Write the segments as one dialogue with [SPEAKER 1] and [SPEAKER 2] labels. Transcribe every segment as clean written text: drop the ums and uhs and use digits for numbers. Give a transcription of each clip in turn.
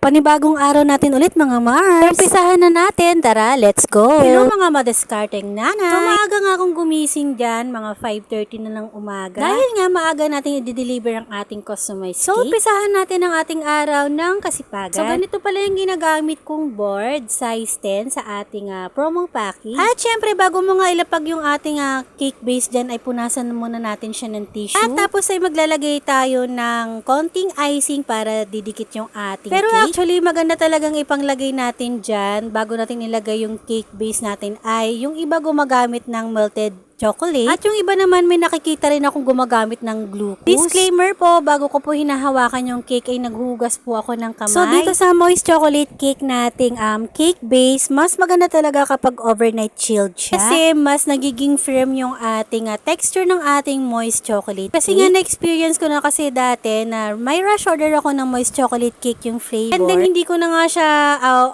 [SPEAKER 1] Panibagong araw natin ulit mga Mars. Umpisahan na natin, tara, let's go! Hello mga madiskarteng nanay! So maaga nga akong gumising dyan, mga 5:30 na ng umaga. Dahil nga maaga natin i-deliver ang ating customized cake. So umpisahan natin ang ating araw ng kasipagan. So ganito pala yung ginagamit kong board, size 10 sa ating promo package. At syempre bago mo nga ilapag yung ating cake base dyan ay punasan muna natin siya ng tissue. At tapos ay maglalagay tayo ng konting icing para didikit yung ating cake. Pero actually maganda talagang ipanglagay natin dyan bago natin ilagay yung cake base natin ay yung iba gumagamit ng melted chocolate. At yung iba naman may nakikita rin akong gumagamit ng glucose. Disclaimer po, bago ko po hinahawakan yung cake ay naghuhugas po ako ng kamay. So dito sa moist chocolate cake nating cake base, mas maganda talaga kapag overnight chilled siya. Kasi mas nagiging firm yung ating texture ng ating moist chocolate cake. Kasi nga na-experience ko na kasi dati na may rush order ako ng moist chocolate cake yung flavor. And then hindi ko na nga siya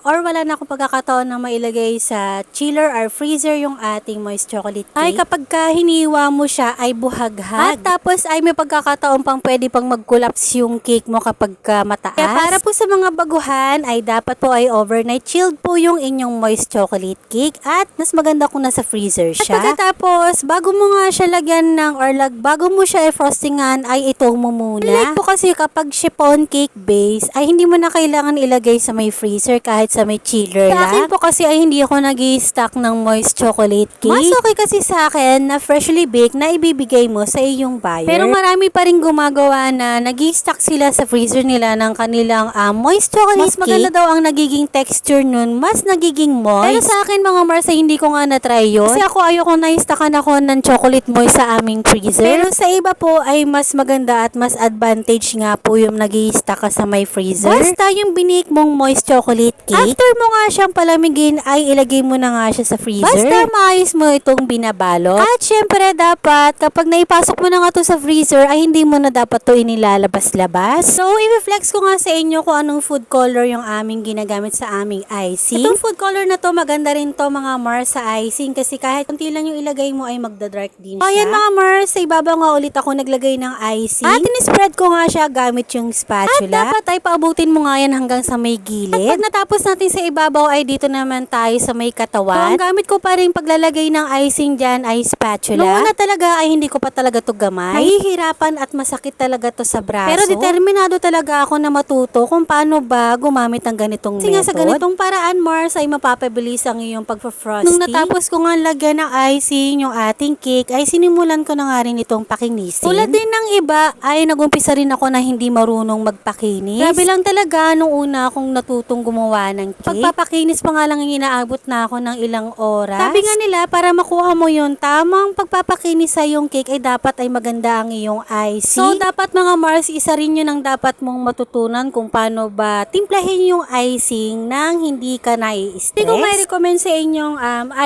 [SPEAKER 1] or wala na akong pagkakataon na mailagay sa chiller or freezer yung ating moist chocolate cake. Ay pagka hiniwa mo siya ay buhaghag. At tapos ay may pagkakataon pang pwede pang mag-collapse yung cake mo kapag mataas. Kaya para po sa mga baguhan ay dapat po ay overnight chilled po yung inyong moist chocolate cake at mas maganda kung nasa freezer siya. At pagkatapos bago mo nga siya lagyan ng bago mo siya i-frostingan ay itong mo muna. Like po kasi kapag chiffon cake base ay hindi mo na kailangan ilagay sa may freezer kahit sa may chiller lang. Sa akin po kasi ay hindi ako nag-i-stock ng moist chocolate cake. Mas okay kasi sa akin na freshly baked na ibibigay mo sa iyong buyer. Pero marami pa rin gumagawa na nag-i-stock sila sa freezer nila ng kanilang moist chocolate cake. Mas maganda daw ang nagiging texture nun, mas nagiging moist. Pero sa akin mga Mars ay hindi ko nga na-try yun. Kasi ako ayoko na-stockan ako ng chocolate moist sa aming freezer. Pero sa iba po ay mas maganda at mas advantage nga po yung nag-i-stock ka sa may freezer. Basta yung binake mong moist chocolate cake, after mo nga siyang palamigin ay ilagay mo na nga siya sa freezer. Basta maayos mo itong binabalo. At syempre dapat kapag naipasok mo na nga to sa freezer ay hindi mo na dapat to inilalabas-labas. So i-flex ko nga sa inyo kung anong food color yung aming ginagamit sa aming icing. Itong food color na to maganda rin to mga Mars sa icing kasi kahit konti lang yung ilagay mo ay magda-dark din siya. Ayan mga Mars, sa ibabaw nga ulit ako naglagay ng icing. At in-spread ko nga siya gamit yung spatula. At dapat ay paabutin mo nga yan hanggang sa may gilid. At pag natapos natin sa ibabaw ay dito naman tayo sa may katawan. So ang gamit ko pa rin paglalagay ng icing dyan ay spatula. Noong una talaga ay hindi ko pa talaga to gamay. Nahihirapan at masakit talaga to sa braso. Pero determinado talaga ako na matuto kung paano ba gumamit ng ganitong method. Kasi nga sa ganitong paraan Mars ay mapapabilis ang iyong pagpa-frosting. Nung natapos ko nga lagyan ng icing yung ating cake ay sinimulan ko na nga rin itong pakinisin. Tulad din ng iba ay nagumpisa rin ako na hindi marunong magpakinis. Grabe lang talaga nung una akong natutong gumawa ng cake. Pagpapakinis pa nga lang inaabot na ako ng ilang oras. Sabi nga nila para makuha mo yung tamang pagpapakinis sa yung cake ay dapat ay maganda ang iyong icing. So dapat mga Mars, isa rin yun ang dapat mong matutunan kung paano ba timplahin yung icing nang hindi ka nai-stress. Hindi ko may recommend sa inyong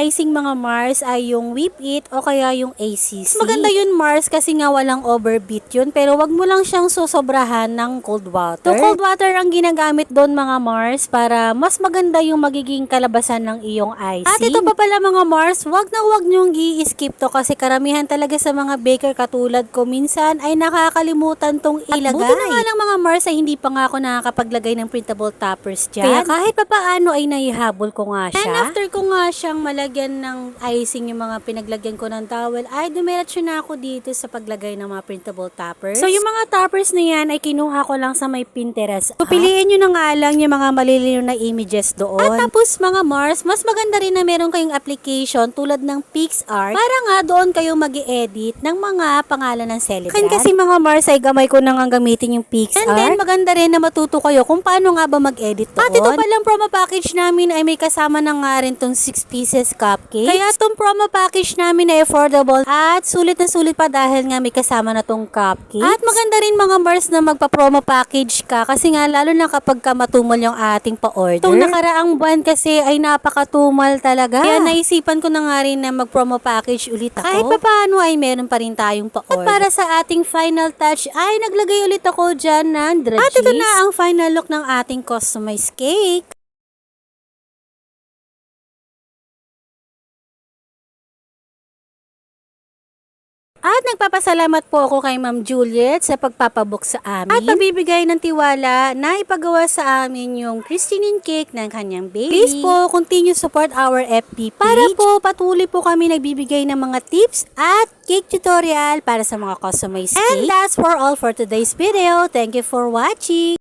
[SPEAKER 1] icing mga Mars ay yung whip it o kaya yung ACC. Maganda yun Mars kasi nga walang overbeat yun pero wag mo lang siyang susobrahan ng cold water. So cold water ang ginagamit doon mga Mars para mas maganda yung magiging kalabasan ng iyong icing. At ito pa pala mga Mars, wag na wag nyong i-skip to kasi karamihan talaga sa mga baker katulad ko minsan ay nakakalimutan tong ilagay. At buti na nga lang mga Mars ay hindi pa nga ako nakakapaglagay ng printable toppers dyan. Kaya kahit papaano ay naihabol ko nga siya. And after ko nga siyang malagyan ng icing yung mga pinaglagyan ko ng towel ay dumiretso na ako dito sa paglagay ng mga printable toppers. So yung mga toppers na yan ay kinuha ko lang sa may Pinterest. So piliin nyo na nga lang yung mga malilinaw na images doon. At tapos mga Mars, mas maganda rin na meron kayong application tulad ng PixArt para nga doon kayo mag-i-edit ng mga pangalan ng celebrant. Kasi mga Mars ay gamay ko nang gamitin yung PixArt. And then maganda rin na matuto kayo kung paano nga ba mag-edit doon. At ito palang promo package namin ay may kasama na nga rin tong 6 pieces cupcakes. Kaya tong promo package namin ay affordable at sulit na sulit pa dahil nga may kasama na tong cupcakes. At maganda rin mga Mars na magpa-promo package ka kasi nga lalo na kapag ka matumal yung ating pa-order. Itong nakaraang buwan kasi ay napakatumal talaga. Kaya naisipan ko na nga rin na mag-promo package ulit ako. Kahit pa paano ay meron pa rin tayong pa-order. At para sa ating final touch ay naglagay ulit ako dyan ng dragis. At ito na ang final look ng ating customized cake. At nagpapasalamat po ako kay Ma'am Juliet sa pagpapabook sa amin at pabibigay ng tiwala na ipagawa sa amin yung Christine cake ng kanyang baby. Please po, continue support our FB page para po patuloy po kami nagbibigay ng mga tips at cake tutorial para sa mga customized cake. And that's for all for today's video. Thank you for watching.